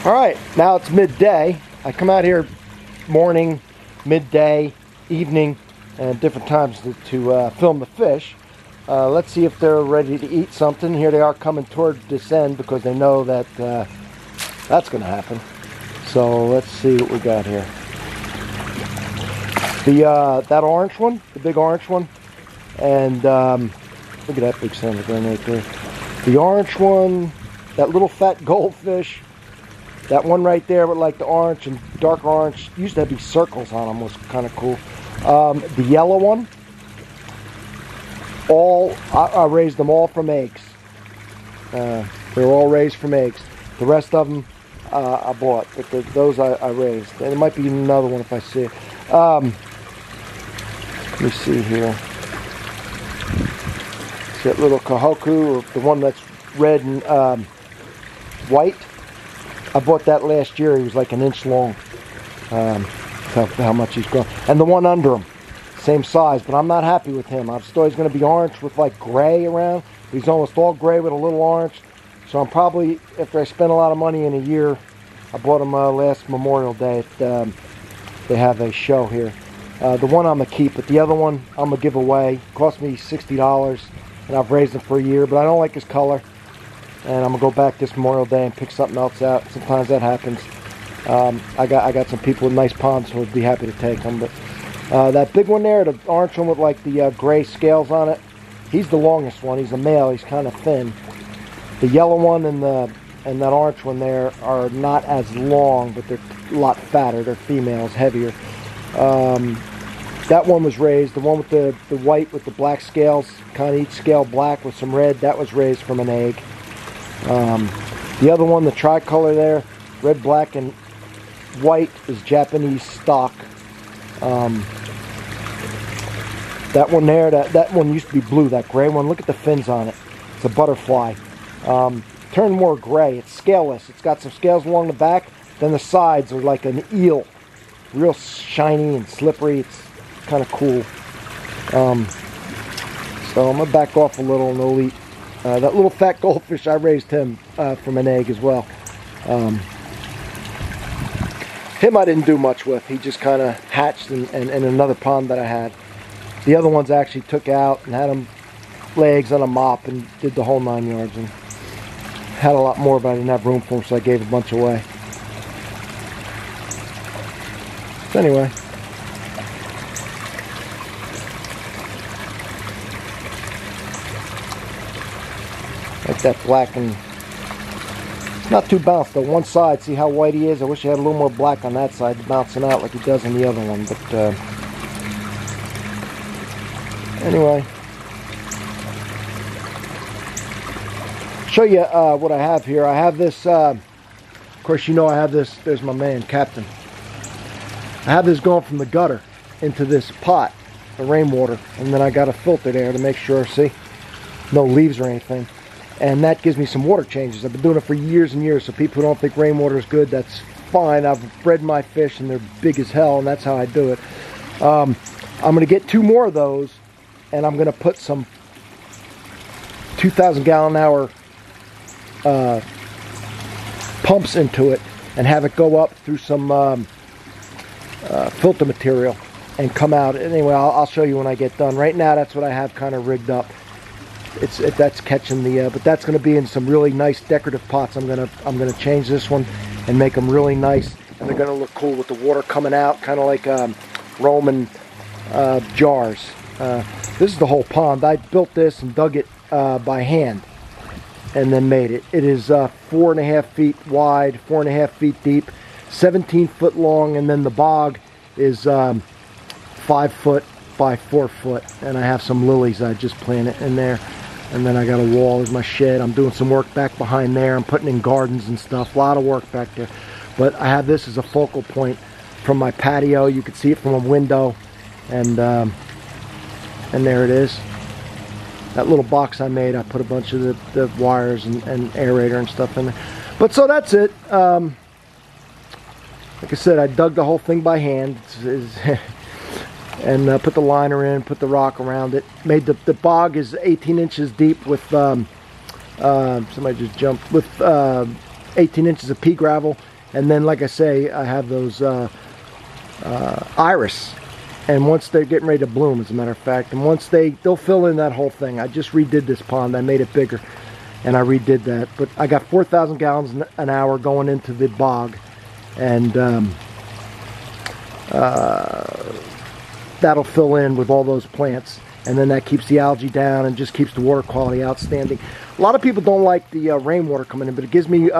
All right, now it's midday. I come out here morning, midday, evening, and different times to film the fish. Let's see if they're ready to eat something. Here they are coming toward this end because they know that that's going to happen. So let's see what we got here. That orange one, the big orange one, and look at that big son of a gun right there. The orange one, that little fat goldfish, that one right there with like the orange and dark orange, used to be circles on them, was kind of cool. The yellow one, I raised them all from eggs. They were all raised from eggs. The rest of them I bought, but those I raised. And there might be another one if I see it. Let me see here. See that little kahoku, or the one that's red and white. I bought that last year. He was like an inch long. How much he's grown. And the one under him, same size, but I'm not happy with him. I was thought he's going to be orange with like gray around. He's almost all gray with a little orange. So I'm probably, after I spent a lot of money in a year, I bought him last Memorial Day. They have a show here. The one I'm going to keep, but the other one I'm going to give away. It cost me $60, and I've raised him for a year, but I don't like his color. And I'm going to go back this Memorial Day and pick something else out. Sometimes that happens. I got some people with nice ponds who would be happy to take them. But that big one there, the orange one with like the gray scales on it, he's the longest one. He's a male. He's kind of thin. The yellow one and that orange one there are not as long, but they're a lot fatter. They're females, heavier. That one was raised. The one with the white with the black scales, kind of each scale black with some red, that was raised from an egg. The other one, the tricolor there, red, black, and white, is Japanese stock. That one there, that one used to be blue, that gray one. Look at the fins on it. It's a butterfly. Turned more gray. It's scaleless. It's got some scales along the back. Then the sides are like an eel. Real shiny and slippery. It's kind of cool. So I'm going to back off a little and they'll eat. That little fat goldfish, I raised him from an egg as well. Him I didn't do much with. He just kind of hatched in another pond that I had. The other ones I actually took out and had them legs on a mop and did the whole 9 yards. And had a lot more, but I didn't have room for them, so I gave a bunch away. So anyway. Like that black, and it's not too bounced though. One side, see how white he is? I wish I had a little more black on that side, bouncing out like he does on the other one. But anyway, show you what I have here. I have this. Of course, you know I have this. There's my man, Captain. I have this going from the gutter into this pot, the rainwater, and then I got a filter there to make sure. See, no leaves or anything. And that gives me some water changes. I've been doing it for years and years, so people who don't think rainwater is good, that's fine. I've bred my fish, and they're big as hell, and that's how I do it. I'm going to get 2 more of those, and I'm going to put some 2,000 gallon hour pumps into it and have it go up through some filter material and come out. Anyway, I'll show you when I get done. Right now, that's what I have kind of rigged up. That's catching the but that's going to be in some really nice decorative pots. I'm gonna change this one and make them really nice, and they're gonna look cool with the water coming out, kind of like Roman jars. This is the whole pond. I built this and dug it by hand and then made it. It is 4.5 feet wide, 4.5 feet deep, 17 foot long, and then the bog is 5 foot by 4 foot, and I have some lilies I just planted in there. And then I got a wall. There's my shed. I'm doing some work back behind there. I'm putting in gardens and stuff. A lot of work back there. But I have this as a focal point from my patio. You can see it from a window. And there it is. That little box I made, I put a bunch of the wires and aerator and stuff in there. But so that's it. Like I said, I dug the whole thing by hand. And put the liner in, put the rock around it. Made the bog is 18 inches deep with somebody just jumped, with 18 inches of pea gravel And then, like I say, I have those iris. And once they're getting ready to bloom, as a matter of fact, and once they'll fill in that whole thing. I just redid this pond. I made it bigger, and I redid that. But I got 4,000 gallons an hour going into the bog, and that'll fill in with all those plants, and then that keeps the algae down and just keeps the water quality outstanding. A lot of people don't like the rainwater coming in, but it gives me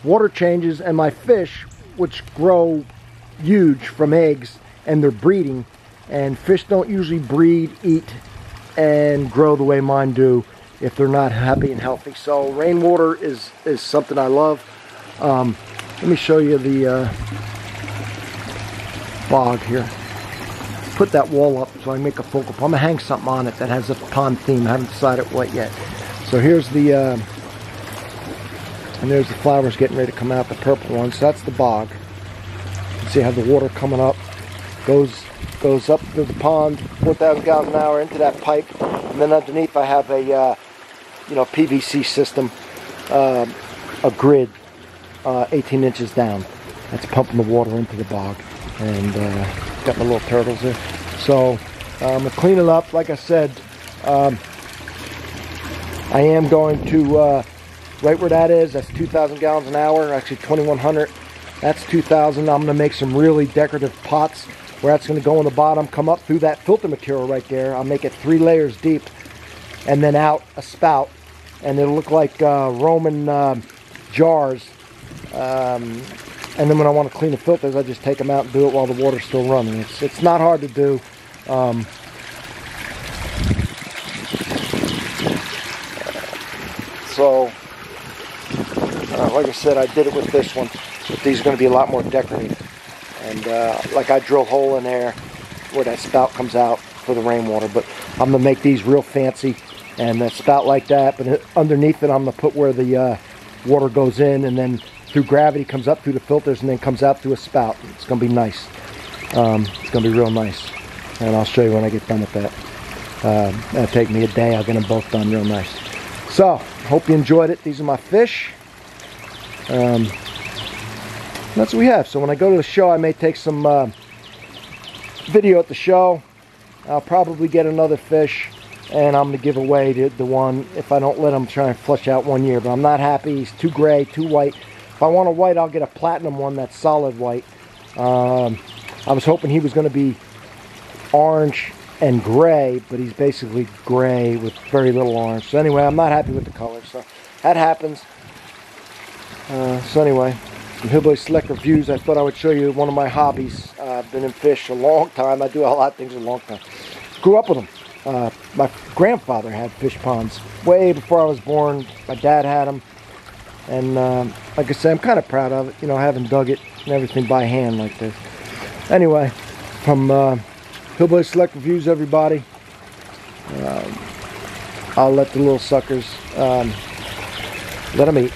water changes, and my fish, which grow huge from eggs, and they're breeding, and fish don't usually breed, eat, and grow the way mine do if they're not happy and healthy. So rainwater is something I love. Let me show you the bog here. Put that wall up so I can make a focal point. I'm gonna hang something on it that has a pond theme. I haven't decided what yet. So here's the and there's the flowers getting ready to come out, the purple ones. So that's the bog. You can see how the water coming up goes up to the pond, 4,000 gallons an hour into that pipe, and then underneath I have a PVC system, a grid 18 inches down. That's pumping the water into the bog, and got my little turtles there. So I'm gonna clean it up. Like I said, I am going to right where that is. That's 2,000 gallons an hour. Actually 2,100. That's 2,000. I'm gonna make some really decorative pots where that's going to go in the bottom, come up through that filter material right there. I'll make it 3 layers deep, and then out a spout, and it'll look like Roman jars. And then when I want to clean the filters, I just take them out and do it while the water's still running. It's not hard to do. So, like I said, I did it with this one, but these are going to be a lot more decorative. And like I drill a hole in there where that spout comes out for the rainwater. But I'm going to make these real fancy and a spout like that. But underneath it, I'm going to put where the water goes in, and then through gravity comes up through the filters and then comes out through a spout. It's going to be nice. It's going to be real nice. And I'll show you when I get done with that. That'll take me a day. I'll get them both done real nice. So, hope you enjoyed it. These are my fish. That's what we have. So when I go to the show, I may take some video at the show. I'll probably get another fish, and I'm going to give away the one if I don't let him try and flush out 1 year. But I'm not happy. He's too gray, too white. If I want a white, I'll get a platinum one that's solid white. I was hoping he was going to be orange and gray, but he's basically gray with very little orange. So anyway, I'm not happy with the color. So that happens. So anyway, some Hillbilly Select Reviews. I thought I would show you one of my hobbies. I've been in fish a long time. I do a lot of things a long time. Grew up with them. My grandfather had fish ponds way before I was born. My dad had them. And like I said, I'm kind of proud of it. You know, having dug it and everything by hand like this. Anyway, from Hillbilly Select Reviews, everybody. I'll let the little suckers, let them eat.